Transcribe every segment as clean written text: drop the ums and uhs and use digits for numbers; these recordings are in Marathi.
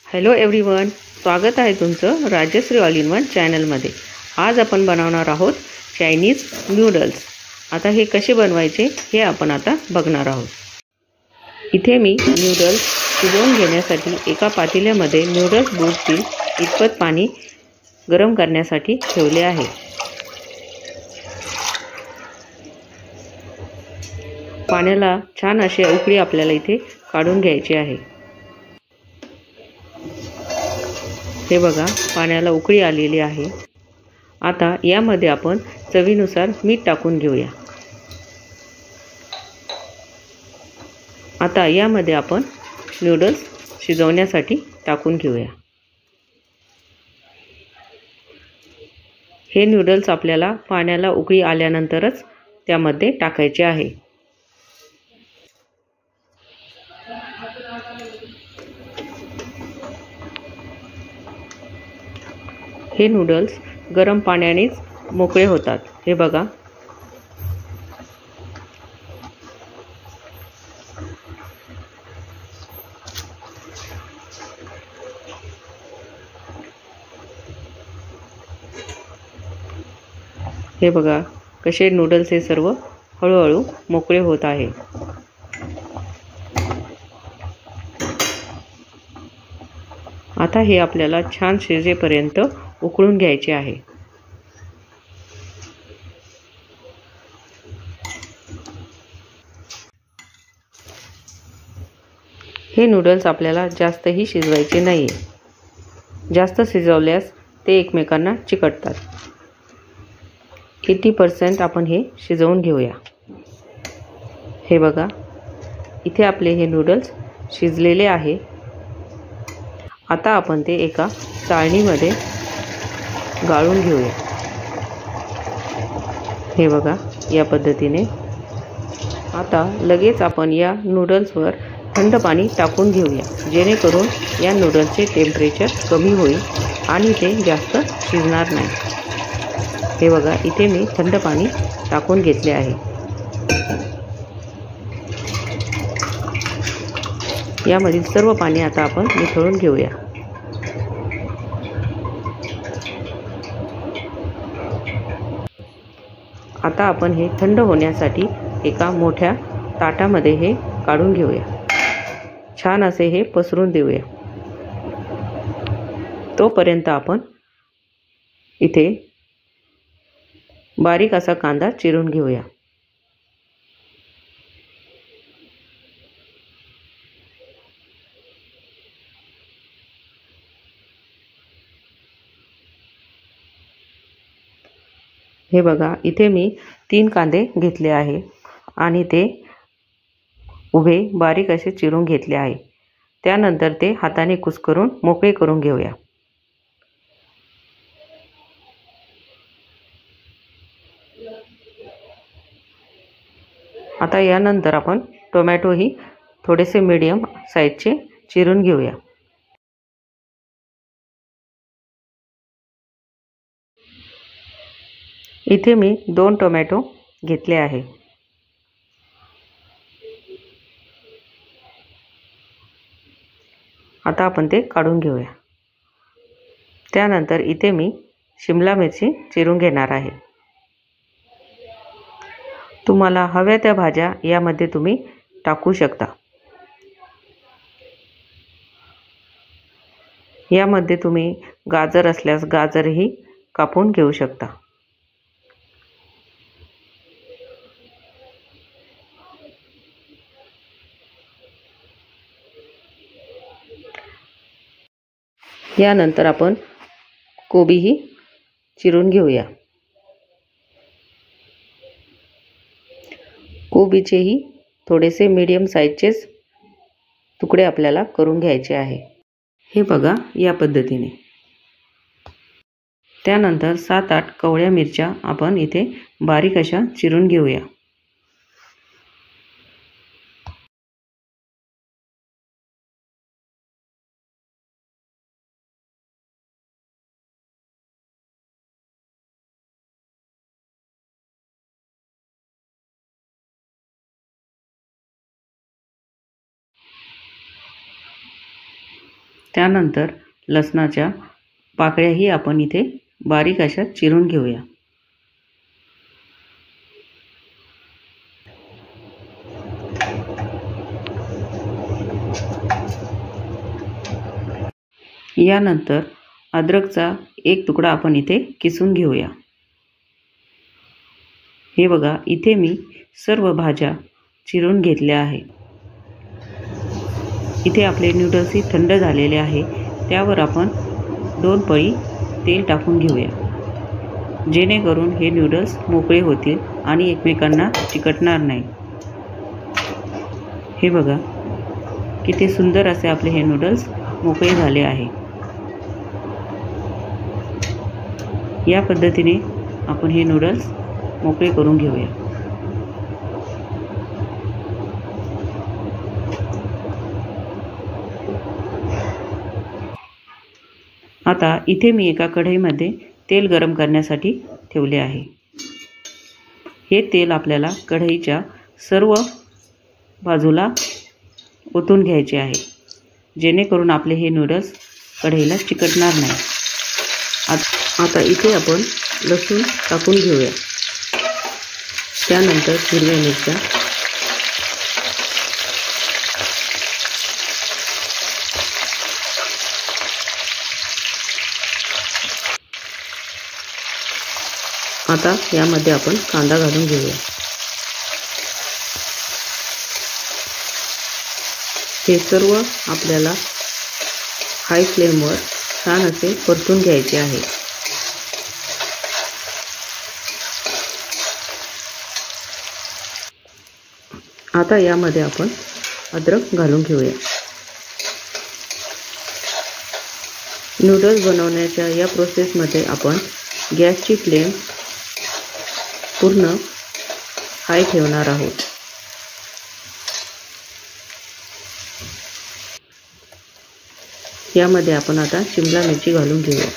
हॅलो एव्हरीवन, स्वागत आहे तुमचं राजश्री ऑल इन वन चॅनलमध्ये। आज आपण बनवणार आहोत चायनीज नूडल्स। आता हे कसे बनवायचे हे आपण आता बघणार आहोत। इथे मी नूडल्स शिजवून घेण्यासाठी एका पातेल्यामध्ये नूडल्स बुडतील इतपत पाणी गरम करण्यासाठी ठेवले आहे। पाण्याला छान अशी उकळी आपल्याला इथे काढून घ्यायची आहे। हे बघा, पाण्याला उकळी आलेली आहे। आता यामध्ये आपण चवीनुसार मीठ टाकून घेऊया। आता यामध्ये आपण नूडल्स शिजवण्यासाठी टाकून घेऊया। हे नूडल्स आपल्याला पाण्याला उकळी आल्यानंतरच त्यामध्ये टाकायचे आहे। हे नूडल्स गरम पाण्यानेच मोकळे होतात। हे बघा, हे बघा कसे नूडल्स हे सर्व हळूहळू मोकळे होत आहे। आता हे आपल्याला छान शिजेपर्यंत उकळून घ्यायचे आहे। हे नूडल्स आपल्याला जास्तही शिजवायचे नाही। जास्त शिजवल्यास ते एकमेकांना चिकटतात। 80% आपण हे शिजवून घेऊया। हे बघा, इथे आपले हे नूडल्स शिजलेले आहे। आता आपण ते एका चाळणीमध्ये गाळून घेऊया। हे बघा, या पद्धतीने। आता लगेच आपण या नूडल्सवर थंड पाणी टाकून घेऊया, जेणेकरून या नूडल्सचे टेम्परेचर कमी होईल आणि ते जास्त शिजणार नाही। हे बघा, इथे मी थंड पाणी टाकून घेतले आहे। यामधील सर्व पाणी आता आपण निथळून घेऊया। आता आपण हे थंड होण्यासाठी एका मोठ्या ताटामध्ये हे काढून घेऊया। छान असे हे पसरून देऊया। तोपर्यंत आपण इथे बारीक असा कांदा चिरून घेऊया। हे बघा, इथे मी 3 कांदे घेतले आहे आणि ते उभे बारीक असे चिरून घेतले आहे। त्यानंतर ते हाताने कुस्करून मोकळे करून घेऊया। आता यानंतर आपण टोमॅटोही थोडेसे मीडियम साईजचे चिरून घेऊया। इथे मी 2 टोमॅटो घेतले आहे। आता आपण ते काढून घेऊया। त्यानंतर इथे मी शिमला मिरची चिरून घेणार आहे। तुम्हाला हव्या त्या भाज्या यामध्ये तुम्ही टाकू शकता। यामध्ये तुम्ही गाजर असल्यास गाजरही कापून घेऊ शकता। यानंतर आपण कोबीही चिरून घेऊया। कोबीचेही थोडेसे मीडियम साईजचेच तुकडे आपल्याला करून घ्यायचे आहे। हे बघा, या पद्धतीने। त्यानंतर 7-8 कवळ्या मिरच्या आपण इथे बारीक अशा चिरून घेऊया। त्यानंतर लसणाच्या पाकळ्याही आपण इथे बारीक अशा चिरून घेऊया। यानंतर अद्रकचा एक तुकडा आपण इथे किसून घेऊया। हे बघा, इथे मी सर्व भाज्या चिरून घेतल्या आहे। इथे आपले नूडल्सही थंड झालेले आहे। त्यावर आपण 2 पळी तेल टाकून घेऊया, जेणेकरून हे नूडल्स मोकळे होतील आणि एकमेकांना चिकटणार नाही। हे बघा, किती सुंदर असे आपले हे नूडल्स मोकळे झाले आहे। या पद्धतीने आपण हे नूडल्स मोकळे करून घेऊया। आता इथे मी एका कढईमध्ये तेल गरम करण्यासाठी ठेवले आहे। हे तेल आपल्याला कढईच्या सर्व बाजूला ओतून घ्यायचे आहे, जेणेकरून आपले हे नूडल्स कढईला चिकटणार नाही। आता इथे आपण लसूण टाकून घेऊया। त्यानंतर हिरव्या मिरच्या, आता यामध्ये आपण कांदा घालून घेऊया। हे सर्व आपल्याला हाय फ्लेमवर छान असे परतून घ्यायचे आहे। आता यामध्ये आपण अद्रक घालून घेऊया। नूडल्स बनवण्याच्या या प्रोसेसमध्ये आपण गॅसची फ्लेम पूर्ण हाय ठेवणार आहोत। यामध्ये आपण आता शिमला मिरची घालून घेऊया।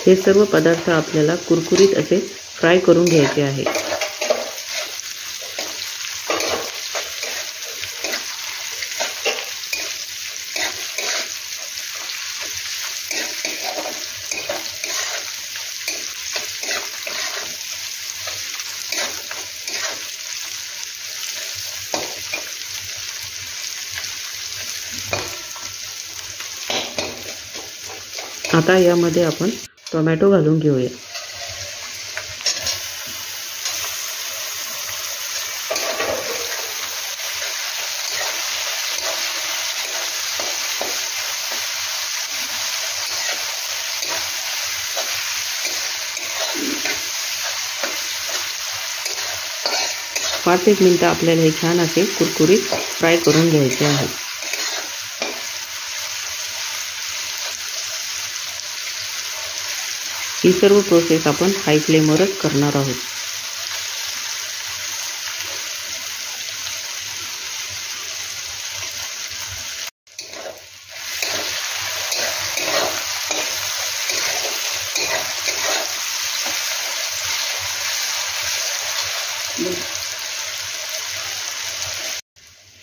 हे सर्व पदार्थ आपल्याला कुरकुरीत असे फ्राय करून घ्यायचे आहे। आता यामध्ये आपण टोमॅटो घालून घेऊया। पाच एक मिनिटं आपल्याला हे छान असे कुरकुरीत फ्राय करून घ्यायचे आहे। ही सर्व प्रोसेस आपण हाय फ्लेमवरच करणार आहोत।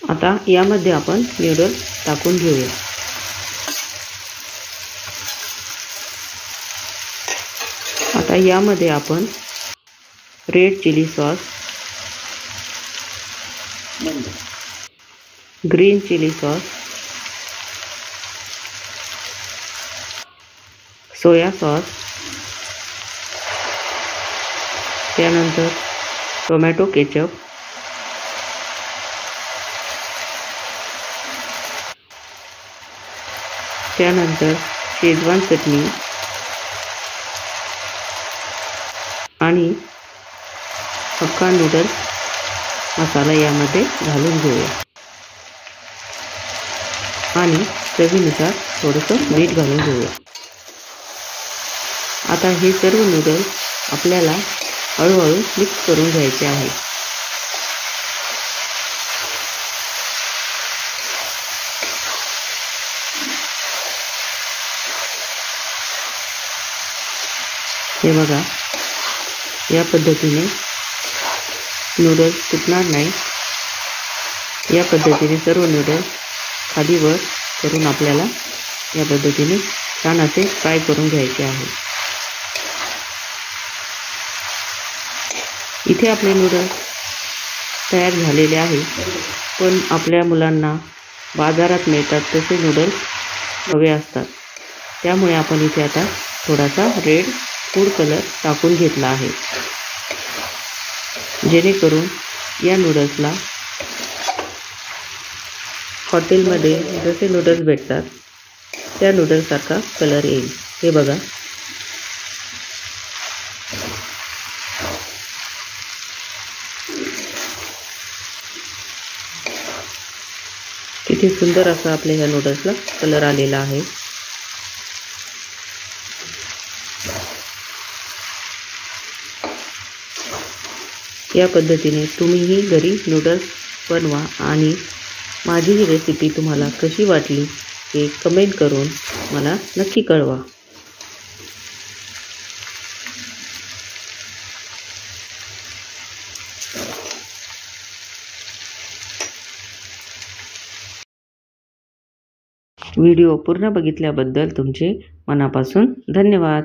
आता यामध्ये आपण नूडल्स टाकून घेऊया। आता यामध्ये आपण red chilli sauce, green chilli sauce, soya sauce, त्यानंतर टोमॅटो केचप, त्यानंतर शेजवान चटणी आणि हक्का नूडल्स मसाला यामध्ये घालून घेऊया आणि चवीनुसार थोडंसं मीठ घालून घेऊया। आता हे सर्व नूडल्स आपल्याला हळूहळू मिक्स करून घ्यायचे आहे। हे बघा, या पद्धतीने नूडल्स तुटणार नाही। या पद्धतीने सर्व नूडल्स खाली वर करून आपल्याला या पद्धतीने छान असे फ्राय करून घ्यायचे आहे। इथे आपले नूडल्स तयार झालेले आहे, पण आपल्या मुलांना बाजारात मिळतात तसे नूडल्स हवे असतात, त्यामुळे आपण इथे आता थोडासा रेड फूड कलर टाकून घेतला आहे, जेणेकरून या नूडल्सला हॉटेलमध्ये जसे नूडल्स भेटतात त्या नूडल्ससारखा कलर येईल। हे बघा, किती सुंदर असा आपल्या ह्या नूडल्सला कलर आलेला आहे। या पद्धतीने तुम्हीही घरी नूडल्स बनवा आणि माझी ही रेसिपी तुम्हाला कशी वाटली हे कमेंट करून मला नक्की कळवा। व्हिडिओ पूर्ण बघितल्याबद्दल तुमचे मनापासून धन्यवाद।